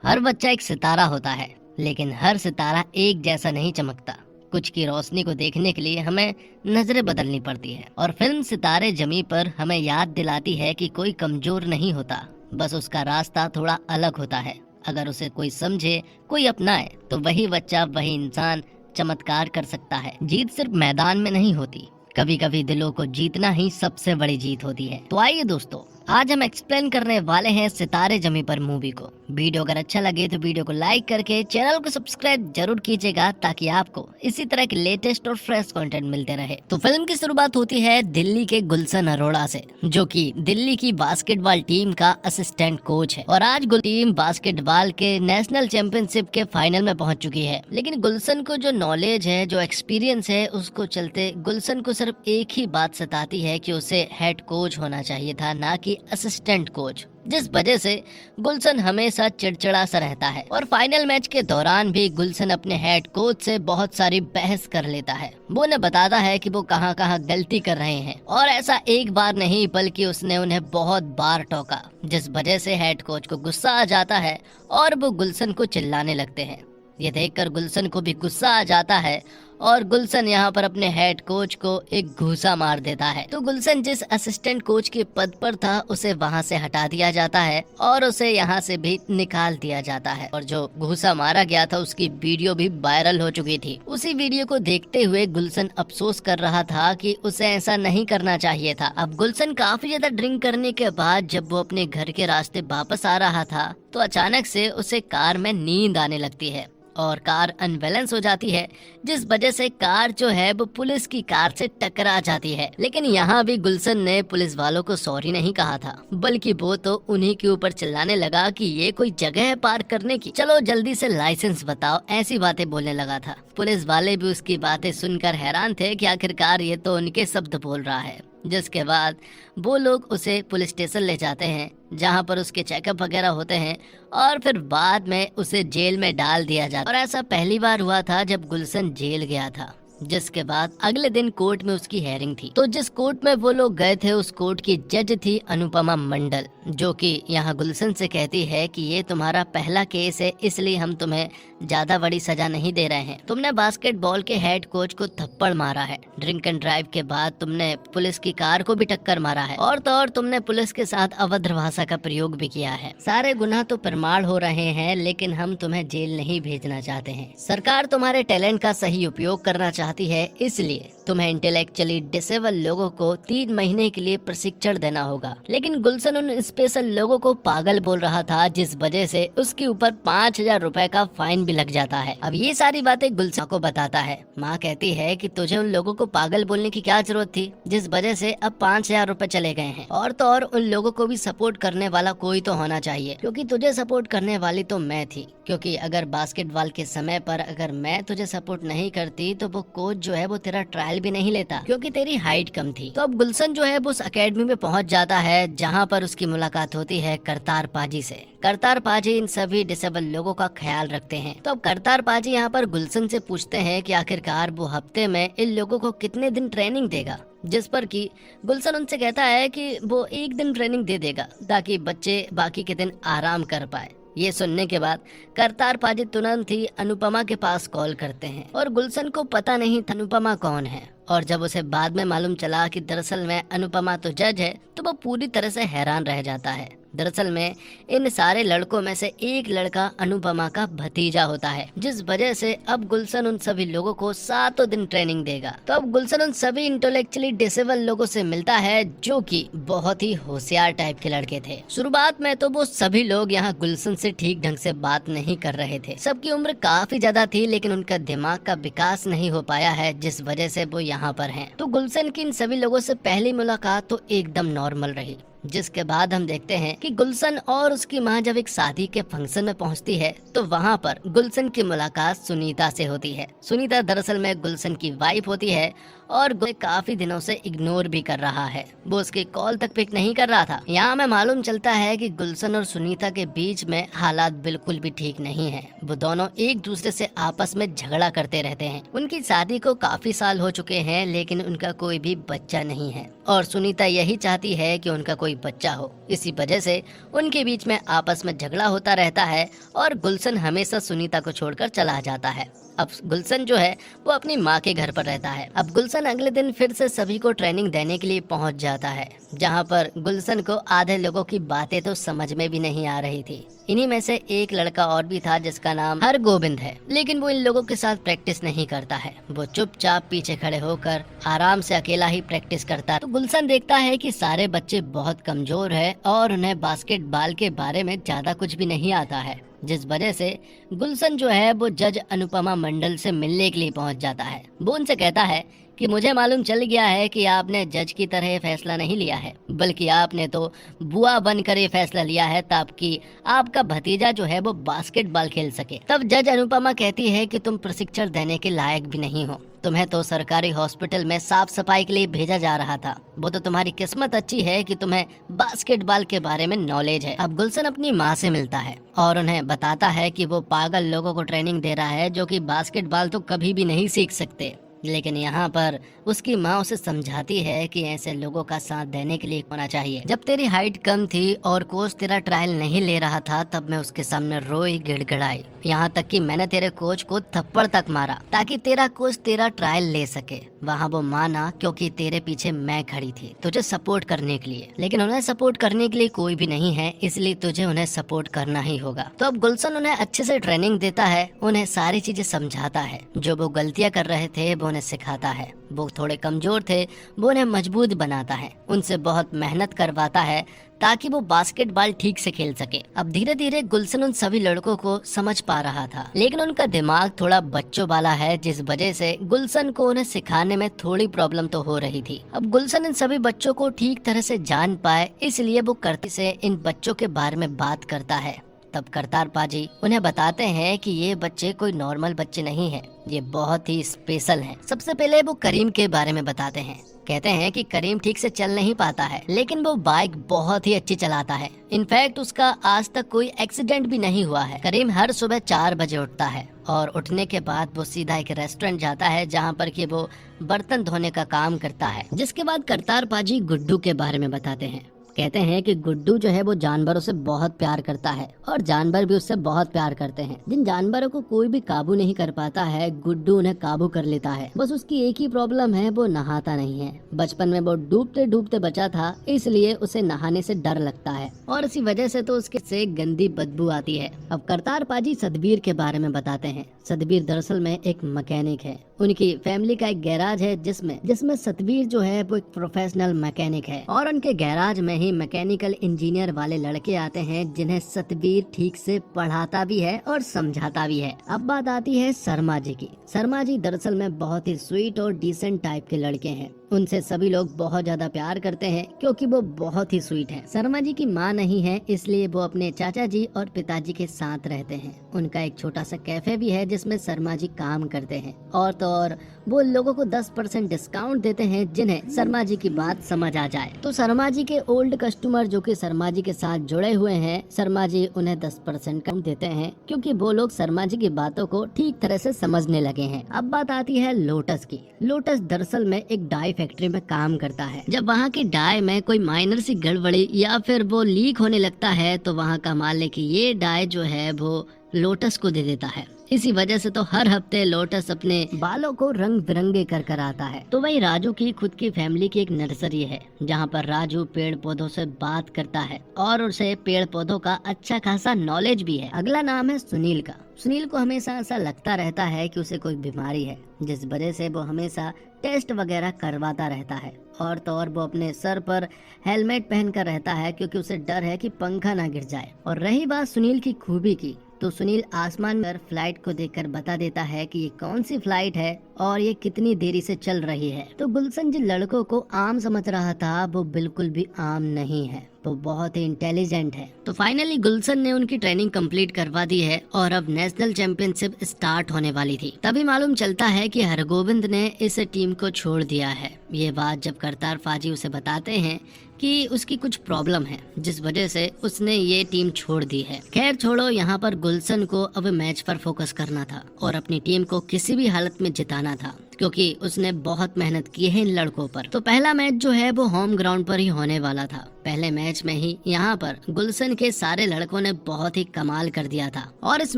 हर बच्चा एक सितारा होता है, लेकिन हर सितारा एक जैसा नहीं चमकता। कुछ की रोशनी को देखने के लिए हमें नजरें बदलनी पड़ती है और फिल्म सितारे जमी पर हमें याद दिलाती है कि कोई कमजोर नहीं होता, बस उसका रास्ता थोड़ा अलग होता है। अगर उसे कोई समझे, कोई अपनाए, तो वही बच्चा, वही इंसान चमत्कार कर सकता है। जीत सिर्फ मैदान में नहीं होती, कभी कभी दिलों को जीतना ही सबसे बड़ी जीत होती है। तो आइए दोस्तों, आज हम एक्सप्लेन करने वाले हैं सितारे जमी पर मूवी को। वीडियो अगर अच्छा लगे तो वीडियो को लाइक करके चैनल को सब्सक्राइब जरूर कीजिएगा, ताकि आपको इसी तरह के लेटेस्ट और फ्रेश कंटेंट मिलते रहे। तो फिल्म की शुरुआत होती है दिल्ली के गुलशन अरोड़ा से, जो कि दिल्ली की बास्केटबॉल टीम का असिस्टेंट कोच है। और आज टीम बास्केटबॉल के नेशनल चैंपियनशिप के फाइनल में पहुंच चुकी है। लेकिन गुलशन को जो नॉलेज है, जो एक्सपीरियंस है, उसको चलते गुलशन को सिर्फ एक ही बात सताती है कि उसे हेड कोच होना चाहिए था, ना कि असिस्टेंट कोच, जिस वजह से गुलशन हमेशा चिड़चिड़ा सा रहता है। और फाइनल मैच के दौरान भी गुलशन अपने हेड कोच से बहुत सारी बहस कर लेता है। वो उन्हें बताता है कि वो कहाँ कहाँ गलती कर रहे हैं, और ऐसा एक बार नहीं बल्कि उसने उन्हें बहुत बार टोका, जिस वजह से हेड कोच को गुस्सा आ जाता है और वो गुलशन को चिल्लाने लगते हैं। ये देखकर गुलशन को भी गुस्सा आ जाता है और गुलशन यहाँ पर अपने हेड कोच को एक घूसा मार देता है। तो गुलशन जिस असिस्टेंट कोच के पद पर था, उसे वहाँ से हटा दिया जाता है और उसे यहाँ से भी निकाल दिया जाता है। और जो घूसा मारा गया था, उसकी वीडियो भी वायरल हो चुकी थी। उसी वीडियो को देखते हुए गुलशन अफसोस कर रहा था कि उसे ऐसा नहीं करना चाहिए था। अब गुलशन काफी ज्यादा ड्रिंक करने के बाद जब वो अपने घर के रास्ते वापस आ रहा था, तो अचानक से उसे कार में नींद आने लगती है और कार अनबैलेंस हो जाती है, जिस वजह से कार जो है वो पुलिस की कार से टकरा जाती है। लेकिन यहाँ भी गुलशन ने पुलिस वालों को सॉरी नहीं कहा था, बल्कि वो तो उन्हीं के ऊपर चिल्लाने लगा कि ये कोई जगह है पार्क करने की, चलो जल्दी से लाइसेंस बताओ, ऐसी बातें बोलने लगा था। पुलिस वाले भी उसकी बातें सुनकर हैरान थे कि आखिरकार ये तो उनके शब्द बोल रहा है। जिसके बाद वो लोग उसे पुलिस स्टेशन ले जाते हैं, जहां पर उसके चेकअप वगैरह होते हैं और फिर बाद में उसे जेल में डाल दिया जाता। और ऐसा पहली बार हुआ था जब गुलशन जेल गया था। जिसके बाद अगले दिन कोर्ट में उसकी हेयरिंग थी। तो जिस कोर्ट में वो लोग गए थे, उस कोर्ट की जज थी अनुपमा मंडल, जो कि यहाँ गुलशन से कहती है कि ये तुम्हारा पहला केस है, इसलिए हम तुम्हें ज्यादा बड़ी सजा नहीं दे रहे हैं। तुमने बास्केटबॉल के हेड कोच को थप्पड़ मारा है, ड्रिंक एंड ड्राइव के बाद तुमने पुलिस की कार को भी टक्कर मारा है, और तो और तुमने पुलिस के साथ अभद्र भाषा का प्रयोग भी किया है। सारे गुनाह तो प्रमाण हो रहे हैं, लेकिन हम तुम्हें जेल नहीं भेजना चाहते हैं। सरकार तुम्हारे टैलेंट का सही उपयोग करना चाहती है, इसलिए तुम्हें इंटेलेक्चुअली डिसेबल लोगों को 3 महीने के लिए प्रशिक्षण देना होगा। लेकिन गुलशन उन स्पेशल लोगों को पागल बोल रहा था, जिस वजह से उसके ऊपर 5,000 रुपए का फाइन भी लग जाता है। अब ये सारी बातें गुलशन को बताता है। माँ कहती है कि तुझे उन लोगों को पागल बोलने की क्या जरूरत थी, जिस वजह से अब 5,000 रुपए चले गए हैं। और तो और उन लोगों को भी सपोर्ट करने वाला कोई तो होना चाहिए, क्योंकि तुझे सपोर्ट करने वाली तो मैं थी। क्योंकि अगर बास्केटबॉल के समय पर अगर मैं तुझे सपोर्ट नहीं करती, तो वो कोच जो है वो तेरा ट्रायल भी नहीं लेता, क्योंकि तेरी हाइट कम थी। तो अब गुलशन जो है वो उस अकेडमी में पहुंच जाता है, जहां पर उसकी मुलाकात होती है करतार पाजी से। करतार पाजी इन सभी डिसेबल लोगों का ख्याल रखते हैं। तो अब करतार पाजी यहाँ पर गुलशन से पूछते हैं कि आखिरकार वो हफ्ते में इन लोगों को कितने दिन ट्रेनिंग देगा, जिस पर कि गुलशन उनसे कहता है कि वो 1 दिन ट्रेनिंग दे देगा, ताकि बच्चे बाकी के दिन आराम कर पाए। ये सुनने के बाद करतार पाजी तुरंत ही अनुपमा के पास कॉल करते हैं, और गुलशन को पता नहीं था अनुपमा कौन है। और जब उसे बाद में मालूम चला कि दरअसल में अनुपमा तो जज है, तो वो पूरी तरह से हैरान रह जाता है। दरअसल में इन सारे लड़कों में से एक लड़का अनुपमा का भतीजा होता है, जिस वजह से अब गुलशन उन सभी लोगों को 7 दिन ट्रेनिंग देगा। तो अब गुलशन उन सभी इंटेलेक्चुअली डिसेबल लोगों से मिलता है, जो कि बहुत ही होशियार टाइप के लड़के थे। शुरुआत में तो वो सभी लोग यहाँ गुलशन से ठीक ढंग से बात नहीं कर रहे थे। सबकी उम्र काफी ज्यादा थी, लेकिन उनका दिमाग का विकास नहीं हो पाया है, जिस वजह से वो यहाँ पर हैं। तो गुलशन की इन सभी लोगों से पहली मुलाकात तो एकदम नॉर्मल रही, जिसके बाद हम देखते हैं कि गुलशन और उसकी माँ जब एक शादी के फंक्शन में पहुंचती है, तो वहाँ पर गुलशन की मुलाकात सुनीता से होती है। सुनीता दरअसल में गुलशन की वाइफ होती है और काफी दिनों से इग्नोर भी कर रहा है, वो उसकी कॉल तक पिक नहीं कर रहा था। यहाँ हमें मालूम चलता है कि गुलशन और सुनीता के बीच में हालात बिल्कुल भी ठीक नहीं है। वो दोनों एक दूसरे से आपस में झगड़ा करते रहते हैं। उनकी शादी को काफी साल हो चुके हैं, लेकिन उनका कोई भी बच्चा नहीं है, और सुनीता यही चाहती है कि उनका कोई कोई बच्चा हो। इसी वजह से उनके बीच में आपस में झगड़ा होता रहता है और गुलशन हमेशा सुनीता को छोड़कर चला जाता है। अब गुलशन जो है वो अपनी माँ के घर पर रहता है। अब गुलशन अगले दिन फिर से सभी को ट्रेनिंग देने के लिए पहुंच जाता है, जहां पर गुलशन को आधे लोगों की बातें तो समझ में भी नहीं आ रही थी। इन्हीं में से एक लड़का और भी था जिसका नाम हरगोविंद है, लेकिन वो इन लोगों के साथ प्रैक्टिस नहीं करता है। वो चुपचाप पीछे खड़े होकर आराम से अकेला ही प्रैक्टिस करता है। तो गुलशन देखता है कि सारे बच्चे बहुत कमजोर है और उन्हें बास्केटबॉल के बारे में ज्यादा कुछ भी नहीं आता है, जिस वजह से गुलशन जो है वो जज अनुपमा मंडल से मिलने के लिए पहुंच जाता है। वो उनसे कहता है कि मुझे मालूम चल गया है कि आपने जज की तरह फैसला नहीं लिया है, बल्कि आपने तो बुआ बनकर ये फैसला लिया है ताकि आपका भतीजा जो है वो बास्केटबॉल खेल सके। तब जज अनुपमा कहती है कि तुम प्रशिक्षण देने के लायक भी नहीं हो, तुम्हें तो सरकारी हॉस्पिटल में साफ सफाई के लिए भेजा जा रहा था। वो तो तुम्हारी किस्मत अच्छी है कि तुम्हें बास्केटबॉल के बारे में नॉलेज है। अब गुलशन अपनी माँ से मिलता है और उन्हें बताता है कि वो पागल लोगों को ट्रेनिंग दे रहा है जो कि बास्केटबॉल तो कभी भी नहीं सीख सकते। लेकिन यहाँ पर उसकी माँ उसे समझाती है कि ऐसे लोगों का साथ देने के लिए होना चाहिए। जब तेरी हाइट कम थी और कोच तेरा ट्रायल नहीं ले रहा था, तब मैं उसके सामने रोई गिड़गिड़ाई, यहाँ तक कि मैंने तेरे कोच को थप्पड़ तक मारा ताकि तेरा कोच तेरा ट्रायल ले सके। वहाँ वो माना क्योंकि तेरे पीछे मैं खड़ी थी तुझे सपोर्ट करने के लिए, लेकिन उन्हें सपोर्ट करने के लिए कोई भी नहीं है, इसलिए तुझे उन्हें सपोर्ट करना ही होगा। तो अब गुलशन उन्हें अच्छे से ट्रेनिंग देता है, उन्हें सारी चीजें समझाता है, जो वो गलतियाँ कर रहे थे वो उन्हें सिखाता है। वो थोड़े कमजोर थे, वो उन्हें मजबूत बनाता है, उनसे बहुत मेहनत करवाता है ताकि वो बास्केटबॉल ठीक से खेल सके। अब धीरे धीरे गुलशन उन सभी लड़कों को समझ पा रहा था, लेकिन उनका दिमाग थोड़ा बच्चों वाला है, जिस वजह से गुलशन को उन्हें सिखाने में थोड़ी प्रॉब्लम तो हो रही थी। अब गुलशन इन सभी बच्चों को ठीक तरह से जान पाए, इसलिए वो करती से इन बच्चों के बारे में बात करता है। तब करतार पाजी उन्हें बताते हैं कि ये बच्चे कोई नॉर्मल बच्चे नहीं हैं, ये बहुत ही स्पेशल हैं। सबसे पहले वो करीम के बारे में बताते हैं, कहते हैं कि करीम ठीक से चल नहीं पाता है, लेकिन वो बाइक बहुत ही अच्छी चलाता है। इनफैक्ट उसका आज तक कोई एक्सीडेंट भी नहीं हुआ है। करीम हर सुबह 4 बजे उठता है और उठने के बाद वो सीधा एक रेस्टोरेंट जाता है, जहाँ पर कि वो बर्तन धोने का काम करता है। जिसके बाद करतार पाजी गुड्डू के बारे में बताते हैं, कहते हैं कि गुड्डू जो है वो जानवरों से बहुत प्यार करता है और जानवर भी उससे बहुत प्यार करते हैं। जिन जानवरों को कोई भी काबू नहीं कर पाता है, गुड्डू उन्हें काबू कर लेता है। बस उसकी एक ही प्रॉब्लम है, वो नहाता नहीं है। बचपन में वो डूबते डूबते बचा था, इसलिए उसे नहाने से डर लगता है और इसी वजह से तो उसके से गंदी बदबू आती है। अब करतार पाजी सतबीर के बारे में बताते हैं। सतबीर दरअसल में एक मैकेनिक है। उनकी फैमिली का एक गैराज है जिसमें सतबीर जो है वो एक प्रोफेशनल मैकेनिक है और उनके गैराज में ही मैकेनिकल इंजीनियर वाले लड़के आते हैं, जिन्हें सतबीर ठीक से पढ़ाता भी है और समझाता भी है। अब बात आती है शर्मा जी की। शर्मा जी दरअसल में बहुत ही स्वीट और डिसेंट टाइप के लड़के हैं। उनसे सभी लोग बहुत ज्यादा प्यार करते हैं क्योंकि वो बहुत ही स्वीट हैं। शर्मा जी की माँ नहीं है, इसलिए वो अपने चाचा जी और पिताजी के साथ रहते हैं। उनका एक छोटा सा कैफे भी है जिसमें शर्मा जी काम करते हैं और तो और वो लोगों को 10% डिस्काउंट देते हैं जिन्हें शर्मा जी की बात समझ आ जाए। तो शर्मा जी के ओल्ड कस्टमर जो कि शर्मा जी के साथ जुड़े हुए हैं, शर्मा जी उन्हें 10% कम देते हैं क्योंकि वो लोग शर्मा जी की बातों को ठीक तरह से समझने लगे हैं। अब बात आती है लोटस की। लोटस दरअसल में एक डाई फैक्ट्री में काम करता है। जब वहाँ की डाई में कोई माइनर सी गड़बड़ी या फिर वो लीक होने लगता है, तो वहाँ का मालिक ये डाई जो है वो लोटस को दे देता है। इसी वजह से तो हर हफ्ते लोटस अपने बालों को रंग बिरंगे कर आता है। तो वही राजू की खुद की फैमिली की एक नर्सरी है, जहाँ पर राजू पेड़ पौधों से बात करता है और उसे पेड़ पौधों का अच्छा खासा नॉलेज भी है। अगला नाम है सुनील का। सुनील को हमेशा ऐसा लगता रहता है कि उसे कोई बीमारी है, जिस वजह से वो हमेशा टेस्ट वगैरह करवाता रहता है और तो और वो अपने सर पर हेलमेट पहन कर रहता है क्योंकि उसे डर है कि पंखा ना गिर जाए। और रही बात सुनील की खूबी की, तो सुनील आसमान पर फ्लाइट को देखकर बता देता है कि ये कौन सी फ्लाइट है और ये कितनी देरी से चल रही है। तो गुलशन जिन लड़कों को आम समझ रहा था, वो बिल्कुल भी आम नहीं है, तो बहुत ही इंटेलिजेंट है। तो फाइनली गुलशन ने उनकी ट्रेनिंग कंप्लीट करवा दी है और अब नेशनल चैंपियनशिप स्टार्ट होने वाली थी। तभी मालूम चलता है कि हरगोविंद ने इस टीम को छोड़ दिया है। ये बात जब करतार फाजी उसे बताते हैं कि उसकी कुछ प्रॉब्लम है, जिस वजह से उसने ये टीम छोड़ दी है। खैर छोड़ो, यहाँ पर गुलशन को अब मैच पर फोकस करना था और अपनी टीम को किसी भी हालत में जिताना था, क्योंकि उसने बहुत मेहनत की है इन लड़कों पर। तो पहला मैच जो है वो होम ग्राउंड पर ही होने वाला था। पहले मैच में ही यहाँ पर गुलशन के सारे लड़कों ने बहुत ही कमाल कर दिया था और इस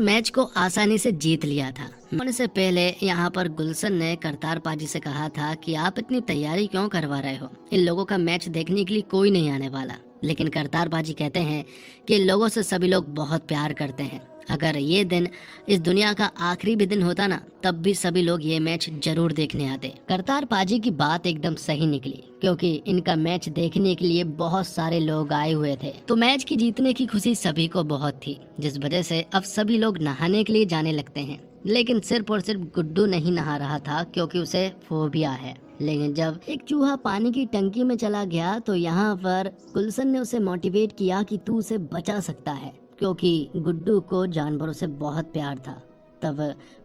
मैच को आसानी से जीत लिया था। होने से पहले यहाँ पर गुलशन ने करतार पाजी से कहा था कि आप इतनी तैयारी क्यों करवा रहे हो, इन लोगों का मैच देखने के लिए कोई नहीं आने वाला। लेकिन करतार पाजी कहते हैं कि लोगों से सभी लोग बहुत प्यार करते हैं, अगर ये दिन इस दुनिया का आखिरी भी दिन होता ना तब भी सभी लोग ये मैच जरूर देखने आते। करतार पाजी की बात एकदम सही निकली, क्योंकि इनका मैच देखने के लिए बहुत सारे लोग आए हुए थे। तो मैच की जीतने की खुशी सभी को बहुत थी, जिस वजह से अब सभी लोग नहाने के लिए जाने लगते हैं। लेकिन सिर्फ और सिर्फ गुड्डू नहीं नहा रहा था, क्योंकि उसे फोबिया है। लेकिन जब एक चूहा पानी की टंकी में चला गया तो यहाँ पर गुलशन ने उसे मोटिवेट किया कि तू उसे बचा सकता है, क्योंकि गुड्डू को जानवरों से बहुत प्यार था। तब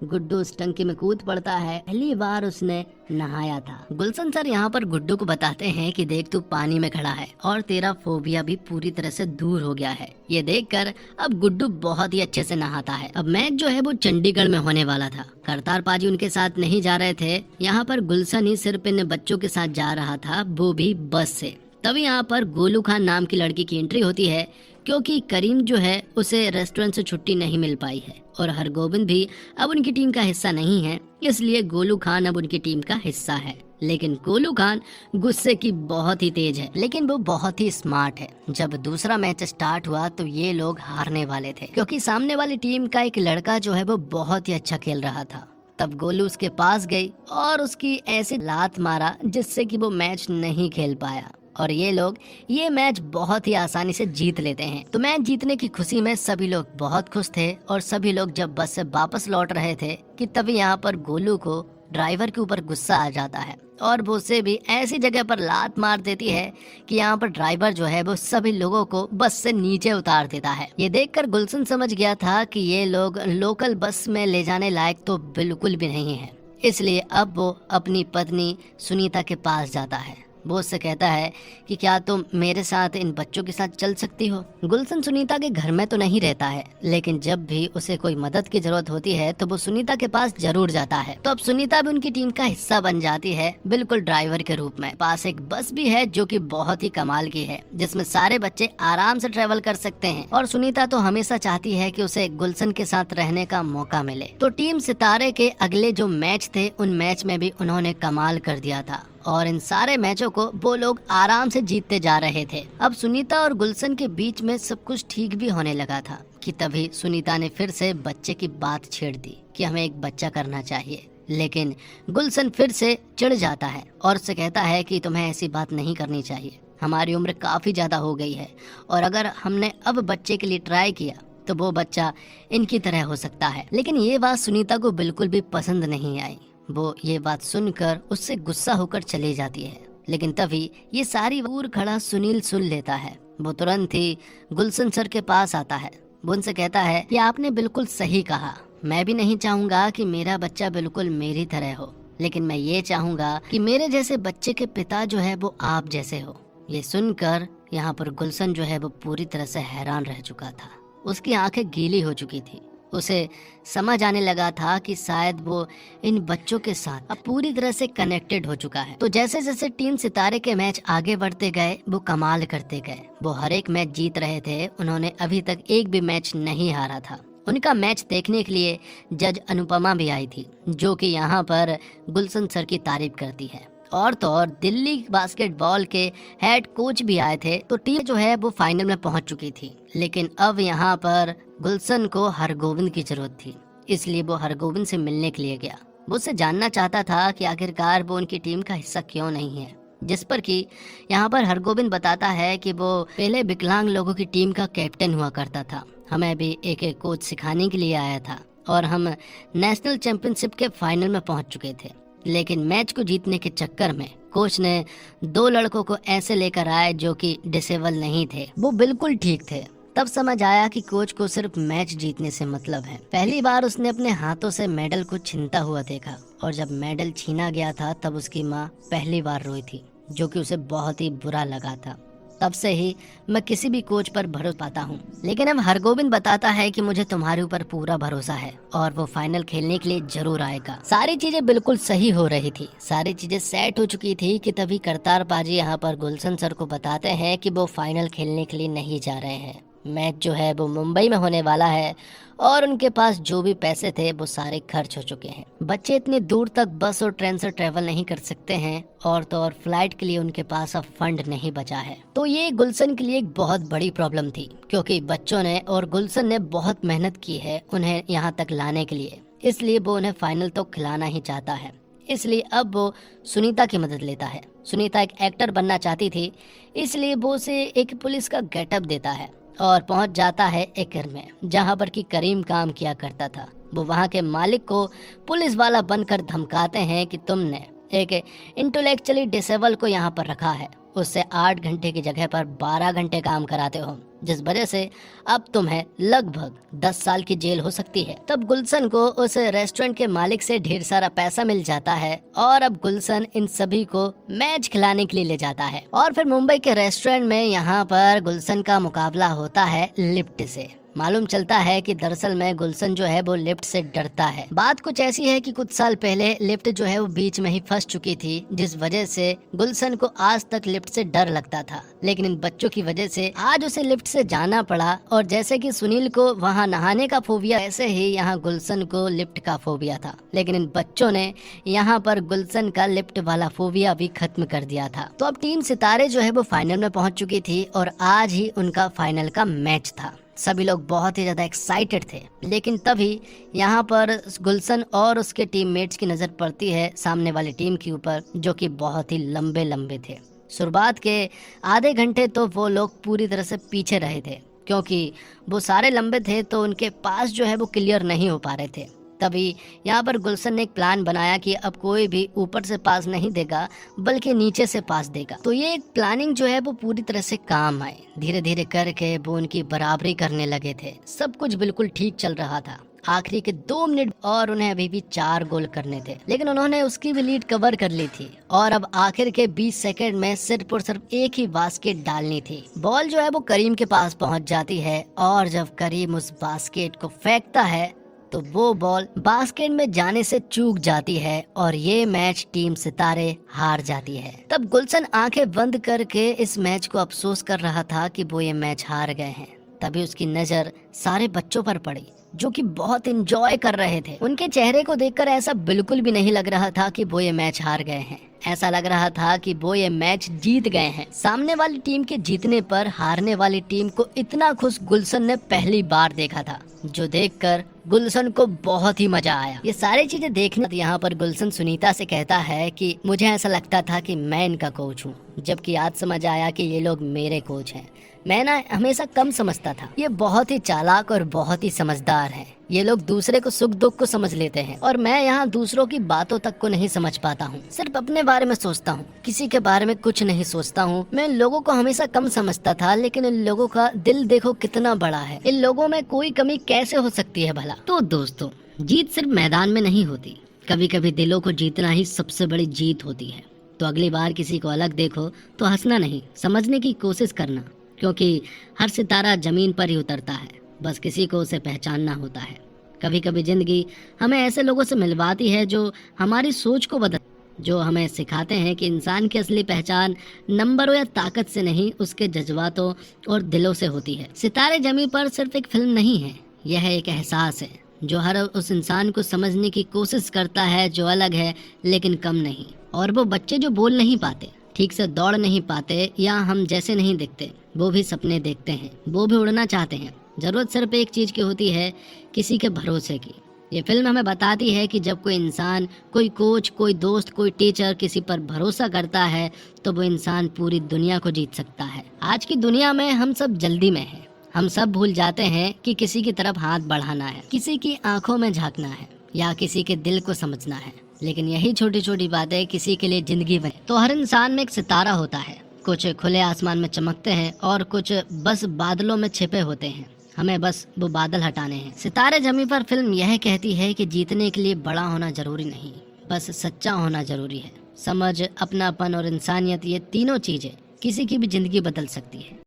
गुड्डू उस टंकी में कूद पड़ता है, पहली बार उसने नहाया था। गुलशन सर यहाँ पर गुड्डू को बताते हैं कि देख तू पानी में खड़ा है और तेरा फोबिया भी पूरी तरह से दूर हो गया है। ये देखकर अब गुड्डू बहुत ही अच्छे से नहाता है। अब मैच जो है वो चंडीगढ़ में होने वाला था। करतार पाजी उनके साथ नहीं जा रहे थे, यहाँ पर गुलशन ही सिर्फ इन बच्चों के साथ जा रहा था, वो भी बस से। तभी यहाँ पर गोलू खान नाम की लड़की की एंट्री होती है, क्योंकि करीम जो है उसे रेस्टोरेंट से छुट्टी नहीं मिल पाई है और हरगोविंद भी अब उनकी टीम का हिस्सा नहीं है, इसलिए गोलू खान अब उनकी टीम का हिस्सा है। लेकिन गोलू खान गुस्से की बहुत ही तेज है, लेकिन वो बहुत ही स्मार्ट है। जब दूसरा मैच स्टार्ट हुआ तो ये लोग हारने वाले थे, क्योंकि सामने वाली टीम का एक लड़का जो है वो बहुत ही अच्छा खेल रहा था। तब गोलू उसके पास गई और उसकी ऐसी लात मारा जिससे कि वो मैच नहीं खेल पाया और ये लोग ये मैच बहुत ही आसानी से जीत लेते हैं। तो मैच जीतने की खुशी में सभी लोग बहुत खुश थे और सभी लोग जब बस से वापस लौट रहे थे कि तभी यहाँ पर गोलू को ड्राइवर के ऊपर गुस्सा आ जाता है और वो उसे भी ऐसी जगह पर लात मार देती है कि यहाँ पर ड्राइवर जो है वो सभी लोगों को बस से नीचे उतार देता है। ये देखकर गुलशन समझ गया था कि ये लोग लोकल बस में ले जाने लायक तो बिल्कुल भी नहीं है, इसलिए अब वो अपनी पत्नी सुनीता के पास जाता है। वो उससे कहता है कि क्या तुम मेरे साथ इन बच्चों के साथ चल सकती हो। गुलशन सुनीता के घर में तो नहीं रहता है, लेकिन जब भी उसे कोई मदद की जरूरत होती है तो वो सुनीता के पास जरूर जाता है। तो अब सुनीता भी उनकी टीम का हिस्सा बन जाती है, बिल्कुल ड्राइवर के रूप में। पास एक बस भी है जो कि बहुत ही कमाल की है, जिसमें सारे बच्चे आराम से ट्रेवल कर सकते हैं और सुनीता तो हमेशा चाहती है कि उसे गुलशन के साथ रहने का मौका मिले। तो टीम सितारे के अगले जो मैच थे उन मैच में भी उन्होंने कमाल कर दिया था और इन सारे मैचों को वो लोग आराम से जीतते जा रहे थे। अब सुनीता और गुलशन के बीच में सब कुछ ठीक भी होने लगा था कि तभी सुनीता ने फिर से बच्चे की बात छेड़ दी कि हमें एक बच्चा करना चाहिए। लेकिन गुलशन फिर से चिढ़ जाता है और उससे कहता है कि तुम्हें ऐसी बात नहीं करनी चाहिए, हमारी उम्र काफी ज्यादा हो गई है और अगर हमने अब बच्चे के लिए ट्राई किया तो वो बच्चा इनकी तरह हो सकता है। लेकिन ये बात सुनीता को बिल्कुल भी पसंद नहीं आई। वो ये बात सुनकर उससे गुस्सा होकर चली जाती है। लेकिन तभी ये सारी दूर खड़ा सुनील सुन लेता है। वो तुरंत ही गुलशन सर के पास आता है। वो उनसे कहता है कि आपने बिल्कुल सही कहा, मैं भी नहीं चाहूंगा कि मेरा बच्चा बिल्कुल मेरी तरह हो, लेकिन मैं ये चाहूंगा कि मेरे जैसे बच्चे के पिता जो है वो आप जैसे हो। ये सुनकर यहाँ पर गुलशन जो है वो पूरी तरह से हैरान रह चुका था। उसकी आंखें गीली हो चुकी थी। उसे समझ आने लगा था कि शायद वो इन बच्चों के साथ अब पूरी तरह से कनेक्टेड हो चुका है। तो जैसे जैसे टीम सितारे के मैच आगे बढ़ते गए वो कमाल करते गए। वो हर एक मैच जीत रहे थे। उन्होंने अभी तक एक भी मैच नहीं हारा था। उनका मैच देखने के लिए जज अनुपमा भी आई थी, जो कि यहाँ पर गुलशन सर की तारीफ करती है। और तो और दिल्ली बास्केटबॉल के हेड कोच भी आए थे। तो टीम जो है वो फाइनल में पहुंच चुकी थी। लेकिन अब यहाँ पर गुलशन को हरगोविंद की जरूरत थी, इसलिए वो हरगोविंद से मिलने के लिए गया। वो उससे जानना चाहता था कि आखिरकार वो उनकी टीम का हिस्सा क्यों नहीं है। जिस पर कि यहाँ पर हरगोविंद बताता है कि वो पहले विकलांग लोगों की टीम का कैप्टन हुआ करता था, हमें भी एक एक कोच सिखाने के लिए आया था और हम नेशनल चैंपियनशिप के फाइनल में पहुंच चुके थे। लेकिन मैच को जीतने के चक्कर में कोच ने 2 लड़कों को ऐसे लेकर आए जो कि डिसेबल नहीं थे, वो बिल्कुल ठीक थे। तब समझ आया कि कोच को सिर्फ मैच जीतने से मतलब है। पहली बार उसने अपने हाथों से मेडल को छीनता हुआ देखा और जब मेडल छीना गया था तब उसकी माँ पहली बार रोई थी, जो कि उसे बहुत ही बुरा लगा था। तब से ही मैं किसी भी कोच पर भरोसा पाता हूँ। लेकिन अब हरगोविंद बताता है कि मुझे तुम्हारे ऊपर पूरा भरोसा है और वो फाइनल खेलने के लिए जरूर आएगा। सारी चीजें बिल्कुल सही हो रही थी, सारी चीजें सेट हो चुकी थी कि तभी करतार पाजी यहाँ पर गुलशन सर को बताते हैं कि वो फाइनल खेलने के लिए नहीं जा रहे हैं। मैच जो है वो मुंबई में होने वाला है और उनके पास जो भी पैसे थे वो सारे खर्च हो चुके हैं। बच्चे इतनी दूर तक बस और ट्रेन से ट्रेवल नहीं कर सकते हैं और तो और फ्लाइट के लिए उनके पास अब फंड नहीं बचा है। तो ये गुलशन के लिए एक बहुत बड़ी प्रॉब्लम थी, क्योंकि बच्चों ने और गुलशन ने बहुत मेहनत की है उन्हें यहाँ तक लाने के लिए, इसलिए वो उन्हें फाइनल तो खिलाना ही चाहता है। इसलिए अब वो सुनीता की मदद लेता है। सुनीता एक एक्टर बनना चाहती थी, इसलिए वो उसे एक पुलिस का गेटअप देता है और पहुंच जाता है एक घर में जहां पर कि करीम काम किया करता था। वो वहां के मालिक को पुलिस वाला बनकर धमकाते हैं कि तुमने एक इंटेलेक्चुअली डिसेबल को यहाँ पर रखा है, उससे 8 घंटे की जगह पर 12 घंटे काम कराते हो, जिस वजह से अब तुम्हें लगभग 10 साल की जेल हो सकती है। तब गुलशन को उस रेस्टोरेंट के मालिक से ढेर सारा पैसा मिल जाता है और अब गुलशन इन सभी को मैच खिलाने के लिए ले जाता है। और फिर मुंबई के रेस्टोरेंट में यहाँ पर गुलशन का मुकाबला होता है लिफ्ट से। मालूम चलता है कि दरअसल में गुलशन जो है वो लिफ्ट से डरता है। बात कुछ ऐसी है कि कुछ साल पहले लिफ्ट जो है वो बीच में ही फंस चुकी थी, जिस वजह से गुलशन को आज तक लिफ्ट से डर लगता था। लेकिन इन बच्चों की वजह से आज उसे लिफ्ट से जाना पड़ा। और जैसे कि सुनील को वहाँ नहाने का फोबिया, ऐसे ही यहाँ गुलशन को लिफ्ट का फोबिया था। लेकिन इन बच्चों ने यहाँ पर गुलशन का लिफ्ट वाला फोबिया भी खत्म कर दिया था। तो अब टीम सितारे जो है वो फाइनल में पहुंच चुकी थी और आज ही उनका फाइनल का मैच था। सभी लोग बहुत ही ज्यादा एक्साइटेड थे। लेकिन तभी यहाँ पर गुलशन और उसके टीममेट्स की नजर पड़ती है सामने वाली टीम के ऊपर, जो कि बहुत ही लंबे लंबे थे। शुरुआत के आधे घंटे तो वो लोग पूरी तरह से पीछे रहे थे, क्योंकि वो सारे लंबे थे तो उनके पास जो है वो क्लियर नहीं हो पा रहे थे। तभी यहाँ पर गुलशन ने एक प्लान बनाया कि अब कोई भी ऊपर से पास नहीं देगा बल्कि नीचे से पास देगा। तो ये एक प्लानिंग जो है वो पूरी तरह से काम आए। धीरे धीरे करके वो उनकी बराबरी करने लगे थे। सब कुछ बिल्कुल ठीक चल रहा था। आखिरी के 2 मिनट और उन्हें अभी भी 4 गोल करने थे, लेकिन उन्होंने उसकी भी लीड कवर कर ली थी। और अब आखिर के 20 सेकंड में सिर्फ और सिर्फ एक ही बास्केट डालनी थी। बॉल जो है वो करीम के पास पहुंच जाती है और जब करीम उस बास्केट को फेंकता है तो वो बॉल बास्केट में जाने से चूक जाती है और ये मैच टीम सितारे हार जाती है। तब गुलशन आंखें बंद करके इस मैच को अफसोस कर रहा था कि वो ये मैच हार गए हैं। तभी उसकी नजर सारे बच्चों पर पड़ी जो कि बहुत एंजॉय कर रहे थे। उनके चेहरे को देखकर ऐसा बिल्कुल भी नहीं लग रहा था कि वो ये मैच हार गए हैं। ऐसा लग रहा था कि वो ये मैच जीत गए हैं। सामने वाली टीम के जीतने पर हारने वाली टीम को इतना खुश गुलशन ने पहली बार देखा था, जो देखकर गुलशन को बहुत ही मजा आया। ये सारी चीजें देखने यहाँ पर गुलशन सुनीता से कहता है कि मुझे ऐसा लगता था कि मैं इनका कोच हूँ, जबकि आज समझ आया कि ये लोग मेरे कोच हैं। मैं ना हमेशा कम समझता था। ये बहुत ही चालाक और बहुत ही समझदार हैं। ये लोग दूसरे को सुख दुख को समझ लेते हैं और मैं यहाँ दूसरों की बातों तक को नहीं समझ पाता हूँ। सिर्फ अपने बारे में सोचता हूँ, किसी के बारे में कुछ नहीं सोचता हूँ। मैं इन लोगों को हमेशा कम समझता था, लेकिन इन लोगों का दिल देखो कितना बड़ा है। इन लोगों में कोई कमी कैसे हो सकती है भला। तो दोस्तों, जीत सिर्फ मैदान में नहीं होती, कभी कभी दिलों को जीतना ही सबसे बड़ी जीत होती है। तो अगली बार किसी को अलग देखो तो हंसना नहीं, समझने की कोशिश करना, क्योंकि हर सितारा जमीन पर ही उतरता है, बस किसी को उसे पहचानना होता है। कभी कभी जिंदगी हमें ऐसे लोगों से मिलवाती है जो हमारी सोच को बदल, जो हमें सिखाते हैं कि इंसान की असली पहचान नंबरों या ताकत से नहीं, उसके जज्बातों और दिलों से होती है। सितारे जमीन पर सिर्फ एक फिल्म नहीं है, यह एक एहसास है जो हर उस इंसान को समझने की कोशिश करता है जो अलग है लेकिन कम नहीं। और वो बच्चे जो बोल नहीं पाते, ठीक से दौड़ नहीं पाते या हम जैसे नहीं दिखते, वो भी सपने देखते हैं, वो भी उड़ना चाहते हैं। जरूरत सिर्फ एक चीज की होती है, किसी के भरोसे की। ये फिल्म हमें बताती है कि जब कोई इंसान, कोई कोच, कोई दोस्त, कोई टीचर किसी पर भरोसा करता है तो वो इंसान पूरी दुनिया को जीत सकता है। आज की दुनिया में हम सब जल्दी में हैं। हम सब भूल जाते हैं कि किसी की तरफ हाथ बढ़ाना है, किसी की आंखों में झांकना है या किसी के दिल को समझना है। लेकिन यही छोटी छोटी बातें किसी के लिए जिंदगी बने। तो हर इंसान में एक सितारा होता है, कुछ खुले आसमान में चमकते हैं और कुछ बस बादलों में छिपे होते हैं। हमें बस वो बादल हटाने हैं। सितारे जमीन पर फिल्म यह कहती है कि जीतने के लिए बड़ा होना जरूरी नहीं, बस सच्चा होना जरूरी है। समझ, अपनापन और इंसानियत, ये तीनों चीजें किसी की भी जिंदगी बदल सकती है।